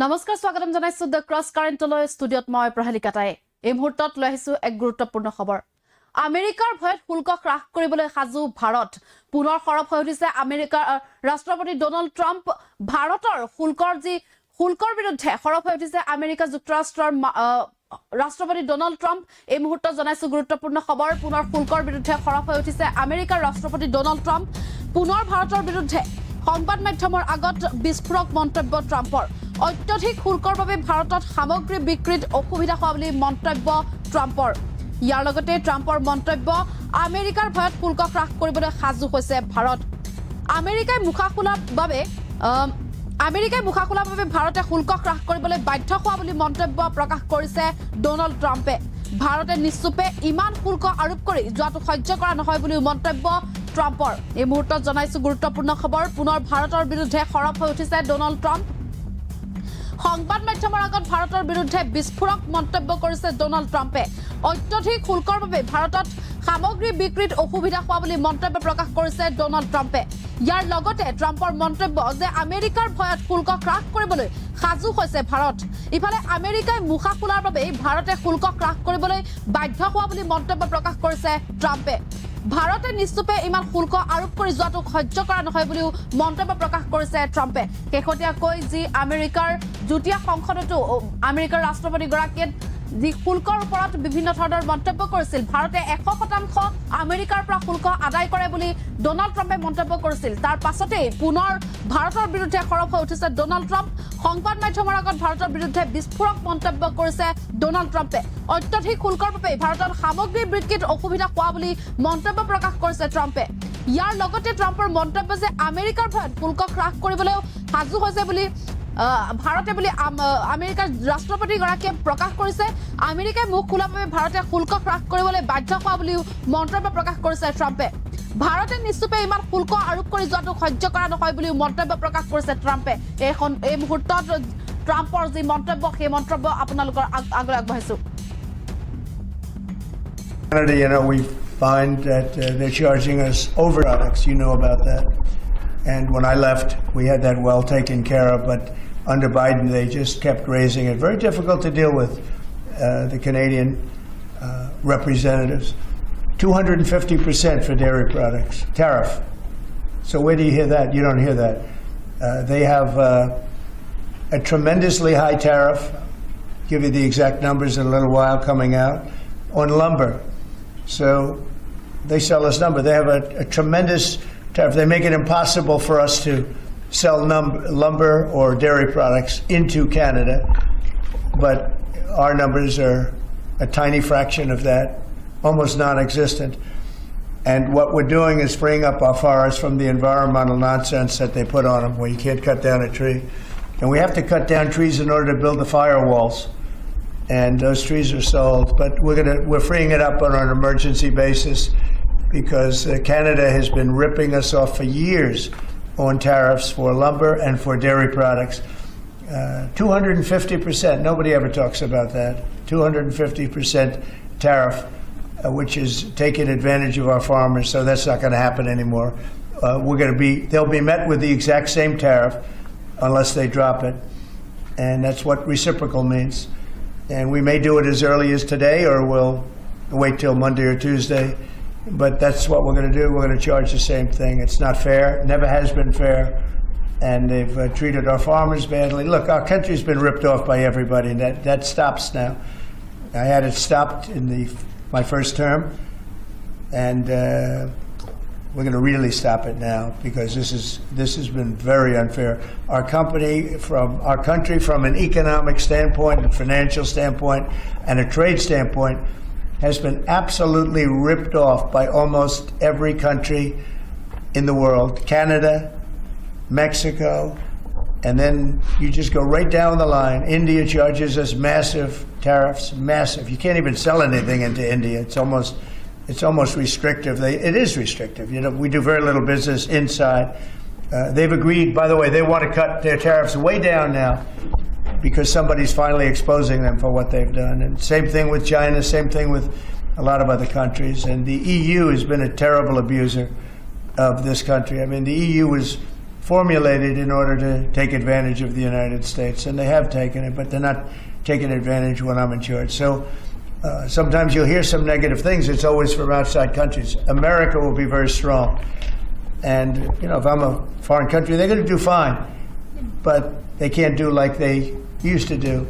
নমস্কাৰ স্বাগতম জনাইছো দ্য CrossCurrent ষ্টুডিঅ'ত মই প্ৰহেলিকাটাই এই মুহূৰ্তত লৈ আহিছো এক গুৰুত্বপূৰ্ণ খবৰ আমেৰিকাৰ ভয়ত শুল্ক হ্ৰাস কৰিবলৈ সাজু ভাৰত পুনৰ সৰব হৈ উঠিছে আমেৰিকাৰ ৰাষ্ট্ৰপতি ডোনাল্ড ট্ৰাম্প ভাৰতৰ শুল্কৰ বিৰুদ্ধে সৰব হৈ উঠিছে আমেৰিকা যুক্তৰাষ্ট্ৰৰ ৰাষ্ট্ৰপতি ডোনাল্ড ট্ৰাম্প এই মুহূৰ্তত জনাইছো গুৰুত্বপূৰ্ণ খবৰ পুনৰ শুল্কৰ বিৰুদ্ধে সৰব হৈ উঠিছে আমেৰিকাৰ ৰাষ্ট্ৰপতি ডোনাল্ড ট্ৰাম্প পুনৰ ভাৰতৰ বিৰুদ্ধে সংবাদ মাধ্যমৰ আগত বিস্ফোৰক মন্তব্য ট্ৰাম্পৰ অত্যধিক শুল্কৰ বাবে ভাৰতত সামগ্ৰী বিক্ৰীত অসুবিধা হোৱা বুলি মন্তব্য ট্ৰাম্পৰ ইয়াৰ লগতে ট্ৰাম্পৰ মন্তব্য আমেৰিকাৰ ভয়ত শুল্ক হ্ৰাস কৰিবলৈ সাজু হৈছে ভাৰত আমেৰিকাই মুখা খোলাৰ বাবে ভাৰতে শুল্ক হ্ৰাস কৰিবলৈ বাধ্য হোৱা বুলি মন্তব্য প্ৰকাশ কৰিছে ডোনাল্ড ট্ৰাম্পে ভাৰতে নিশ্চুপে ইমান শুল্ক আৰোপ কৰি যোৱাটো সহ্য কৰা নহয় বুলি মন্তব্য ট্ৰাম্পৰ এই মুহূৰ্তত জনাইছো গুৰুত্বপূৰ্ণ খবৰ পুনৰ ভাৰতৰ বিৰুদ্ধে সৰব হৈ উঠিছে ডোনাল্ড ট্ৰাম্প সংবাদ মাধ্যমৰ আগত ভাৰতৰ বিৰুদ্ধে বিস্ফোৰক মন্তব্য কৰিছে ডোনাল্ড ট্ৰাম্পে অত্যধিক শুল্কৰ বাবে ভাৰতত সামগ্ৰী বিক্ৰীত অসুবিধা হোৱা বুলি মন্তব্য প্ৰকাশ কৰিছে ডোনাল্ড ট্ৰাম্পে ইয়াৰ লগতে ট্ৰাম্পৰ মন্তব্য যে আমেৰিকাৰ ভয়ত শুল্ক হ্ৰাস কৰিবলৈ সাজু হৈছে ভাৰত ইফালে আমেৰিকাই মুখা খোলাৰ বাবে ভাৰতে শুল্ক হ্ৰাস কৰিবলৈ বাধ্য হোৱা বুলি মন্তব্য প্ৰকাশ কৰিছে ট্ৰাম্পে ভাৰতে নিশ্চুপে ইমান শুল্ক আৰোপ কৰি যোৱাটো সহ্য কৰা নহয় বুলিও মন্তব্য প্ৰকাশ কৰিছে ট্ৰাম্পে শেহতীয়াকৈ যি আমেৰিকাৰ যুটীয়া সংসদতো আমেৰিকাৰ ৰাষ্ট্ৰপতিগৰাকীয়ে যি শুল্কৰ ওপৰত বিভিন্ন ধৰণৰ মন্তব্য কৰিছিল ভাৰতে 100% আমেৰিকাৰ পৰা শুল্ক আদায় কৰে বুলি ডোনাল্ড ট্ৰাম্পে মন্তব্য কৰিছিল তাৰ পাছতে পুনৰ ভাৰতৰ বিৰুদ্ধে সৰব হৈ উঠিছে ডোনাল্ড ট্ৰাম্প সংবাদ মাধ্যমৰ আগত ভাৰতৰ বিৰুদ্ধে বিস্ফোৰক মন্তব্য কৰিছে ডোনাল্ড ট্ৰাম্পে অত্যধিক শুল্কৰ বাবে ভাৰতৰ সামগ্ৰী বিক্ৰীত অসুবিধা হোৱা বুলি মন্তব্য প্ৰকাশ কৰিছে ট্ৰাম্পে ইয়াৰ লগতে ট্ৰাম্পৰ মন্তব্য যে আমেৰিকাৰ ভয়ত শুল্ক হ্ৰাস কৰিবলৈ সাজু হৈছে বুলি ভাৰতে বুলি আমেৰিকাৰ ৰাষ্ট্ৰপতিগৰাকীয়ে প্ৰকাশ কৰিছে আমেৰিকাই মুখ খোলাৰ বাবে ভাৰতে শুল্ক হ্ৰাস কৰিবলৈ বাধ্য হোৱা বুলিও মন্তব্য প্ৰকাশ কৰিছে ট্ৰাম্পে ভাৰতে নিশ্চুপে ইমান শুল্ক আৰোপ কৰি যোৱাটো সহ্য কৰা নহয় বুলিও মন্তব্য প্ৰকাশ কৰিছে ট্ৰাম্পে এই মুহূৰ্তত ট্ৰাম্পৰ যি মন্তব্য সেই মন্তব্য আপোনালোকৰ আগলৈ আগবঢ়াইছো We find that they're charging us over products. You know about that. And when I left, we had that well taken care of. But under Biden, they just kept raising it. Very difficult to deal with the Canadian representatives. 250% for dairy products. Tariff. So where do you hear that? You don't hear that. They have a tremendously high tariff. I'll give you the exact numbers in a little while coming out. On lumber. So they sell us lumber. They have a tremendous tariff. They make it impossible for us to sell lumber or dairy products into Canada. But our numbers are a tiny fraction of that, almost non-existent. And what we're doing is freeing up our forests from the environmental nonsense that they put on them, where you can't cut down a tree. And we have to cut down trees in order to build the firewalls. And those trees are sold, but we're freeing it up on an emergency basis because Canada has been ripping us off for years on tariffs for lumber and for dairy products. 250%, nobody ever talks about that. 250% tariff, which is taking advantage of our farmers, so that's not going to happen anymore. They'll be met with the exact same tariff unless they drop it, and that's what reciprocal means. And we may do it as early as today, or we'll wait till Monday or Tuesday. But that's what we're going to do. We're going to charge the same thing. It's not fair. Never has been fair. And they've treated our farmers badly. Look, our country's been ripped off by everybody. And that stops now. I had it stopped in my first term. And we're going to really stop it now because this has been very unfair. Our country, from an economic standpoint, a financial standpoint, and a trade standpoint, has been absolutely ripped off by almost every country in the world. Canada, Mexico, and then you just go right down the line. India charges us massive tariffs, massive. You can't even sell anything into India. It's almost restrictive. It is restrictive. You know, we do very little business inside. They've agreed, by the way, they want to cut their tariffs way down now because somebody's finally exposing them for what they've done. And same thing with China, same thing with a lot of other countries. And the EU has been a terrible abuser of this country. I mean, the EU was formulated in order to take advantage of the United States, and they have taken it, but they're not taking advantage when I'm in charge. So sometimes you'll hear some negative things. It's always from outside countries. America will be very strong. And, you know, if I'm a foreign country, they're going to do fine, but they can't do like they used to do.